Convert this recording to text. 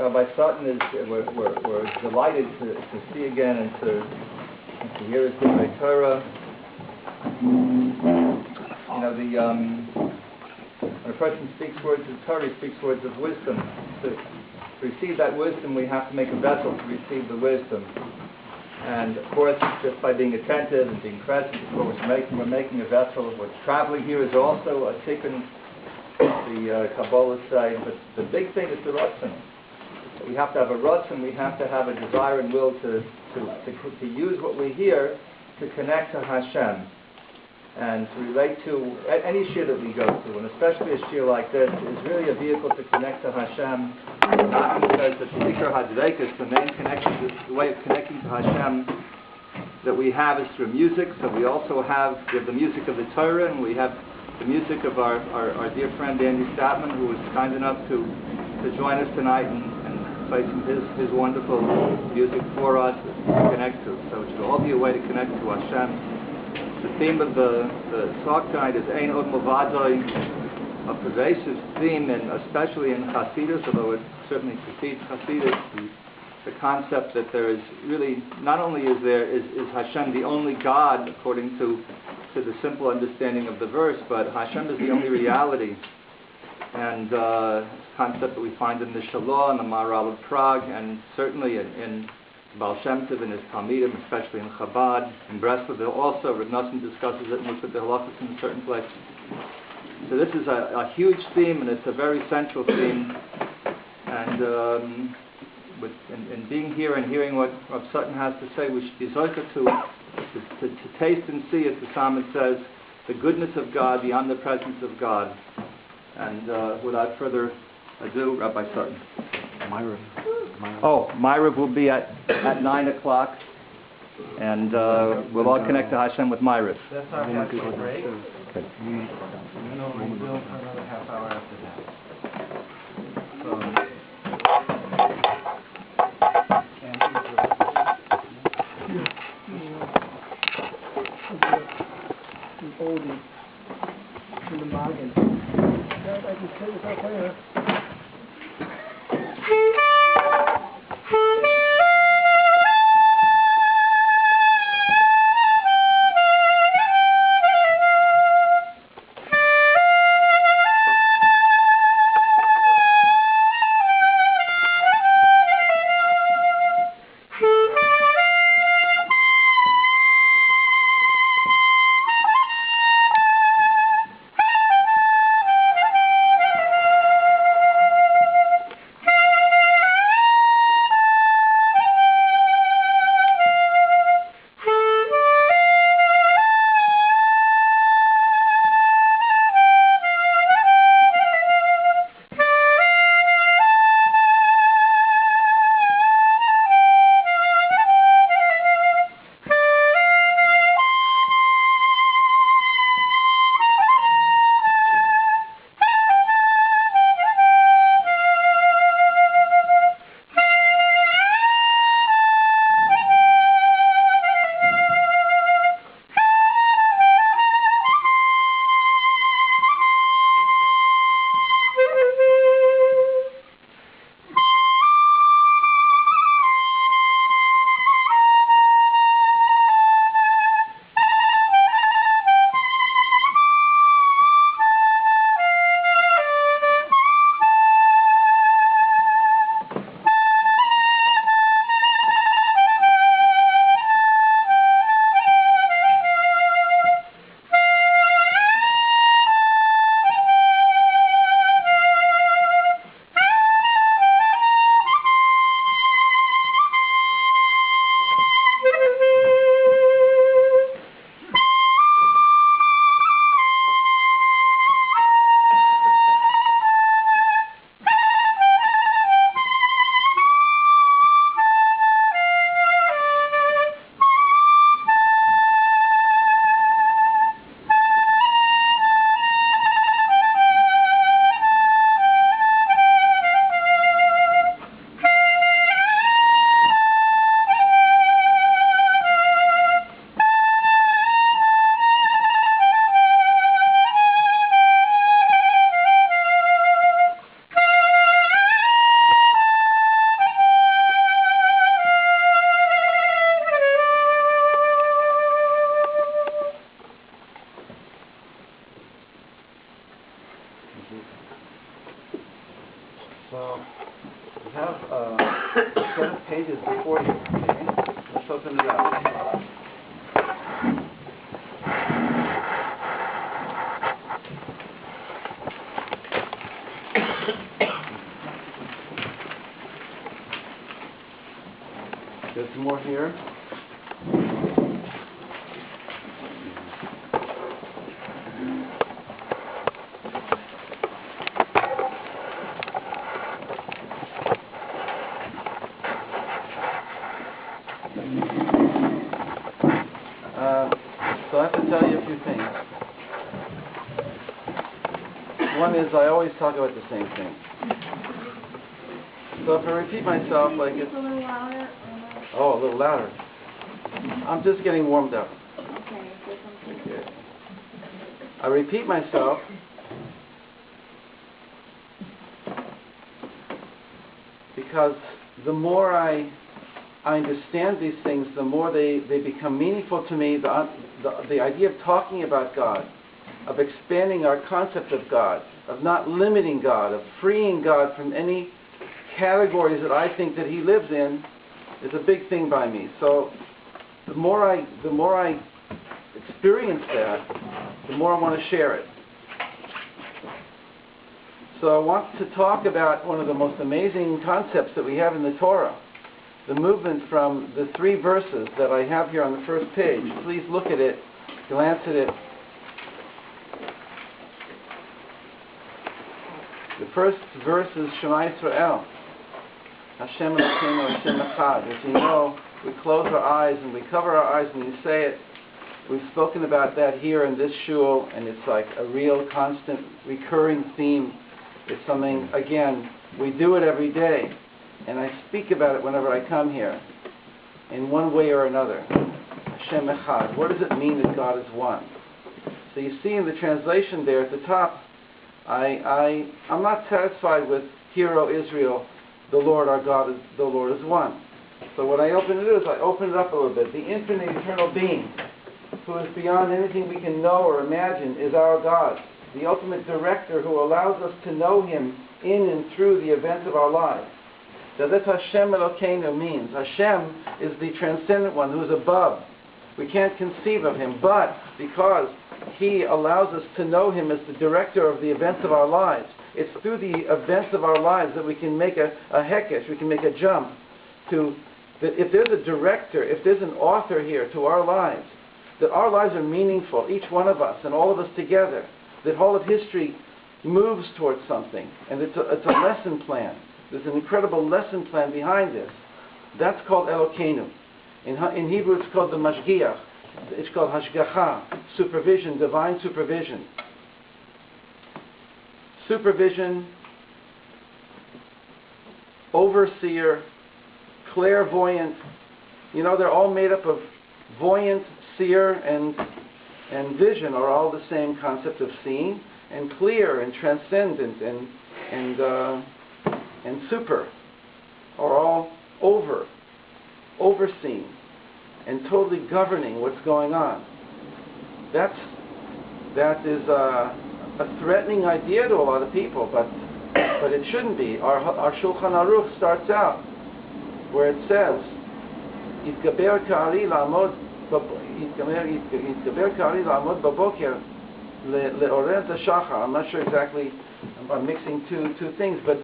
Rabbi Sutton is, we're delighted to see again and to hear his Divrei Torah. You know, when a person speaks words of Torah, he speaks words of wisdom. To receive that wisdom, we have to make a vessel to receive the wisdom. And of course, just by being attentive and being present, we're making a vessel. What's traveling here is also a tikkun, the Kabbalah say, but the big thing is the ratzon. We have to have a ratzon, we have to have a desire and will to use what we hear to connect to Hashem and to relate to any shir that we go to, and especially a shir like this is really a vehicle to connect to Hashem, not because the Tikar HaDveikus, the main connection, the way of connecting to Hashem that we have is through music. So we also have the music of the Torah, and we have the music of our dear friend Andy Statman, who was kind enough to join us tonight and play some his wonderful music for us to connect to. So it should all be a way to connect to Hashem. The theme of the talk tonight is Ein Od Milvadoi, a pervasive theme, and especially in Hasidus, although it certainly precedes Hasidus, the concept that there is really, not only is Hashem the only God according to the simple understanding of the verse, but Hashem is the only reality. And it's a concept that we find in the Shalah and the Maharal of Prague, and certainly in Baal Shem Tov and his Talmidim, especially in Chabad, in Breslov. Also, Rav Nosson discusses it and looks at the halachas in a certain place. So this is a huge theme, and it's a very central theme. And in being here and hearing what Rav Sutton has to say, we should be zocheh to taste and see, as the psalmist says, the goodness of God, the omnipresence of God. And without further ado, Rabbi Sutton. Myrav will be at 9 o'clock, and we'll all connect to Hashem with Myrav. That's our half-hour break. Okay. And then we'll rebuild for another half hour after that. So, we have a set of pages before you. Okay? Let's open it up. There's some more here. So I have to tell you a few things. One is I always talk about the same thing. So if I repeat myself like it's... A little louder? Oh, a little louder. I'm just getting warmed up. Okay, so something. Okay. I repeat myself because the more I understand these things, the more they become meaningful to me. The idea of talking about God, of expanding our concept of God, of not limiting God, of freeing God from any categories that I think that He lives in, is a big thing by me. So the more I experience that, the more I want to share it. So I want to talk about one of the most amazing concepts that we have in the Torah. The movement from the 3 verses that I have here on the first page. Please look at it, glance at it. The first verse is Shema Yisrael. Hashem Elokeinu Hashem Echad. As you know, we close our eyes and we cover our eyes when we say it. We've spoken about that here in this shul, and it's like a real constant recurring theme. It's something, again, we do it every day. And I speak about it whenever I come here, in one way or another. Hashem Echad. What does it mean that God is one? So you see in the translation there at the top, I'm not satisfied with Hear, O Israel, the Lord our God, the Lord is one. So what I open it is, I open it up a little bit. The infinite eternal being, who is beyond anything we can know or imagine, is our God. The ultimate director who allows us to know Him in and through the events of our lives. So that's Hashem Elokeinu means. Hashem is the transcendent one who is above. We can't conceive of Him, but because He allows us to know Him as the director of the events of our lives, it's through the events of our lives that we can make a hekesh, we can make a jump to that if there's a director, if there's an author here to our lives, that our lives are meaningful, each one of us and all of us together, that all of history moves towards something, and it's a lesson plan. There's an incredible lesson plan behind this. That's called Elokeinu. In Hebrew it's called the Mashgiach. It's called Hashgacha, supervision, divine supervision. Supervision, overseer, clairvoyant. You know, they're all made up of voyant, seer, and vision are all the same concept of seeing, and clear and transcendent and super are all overseeing and totally governing what's going on. That is a threatening idea to a lot of people, but it shouldn't be. Our Shulchan Aruch starts out where it says, "Yitgaber ka'ari la'amod baboker le'orer hashachar." I'm not sure exactly. I'm mixing two things, but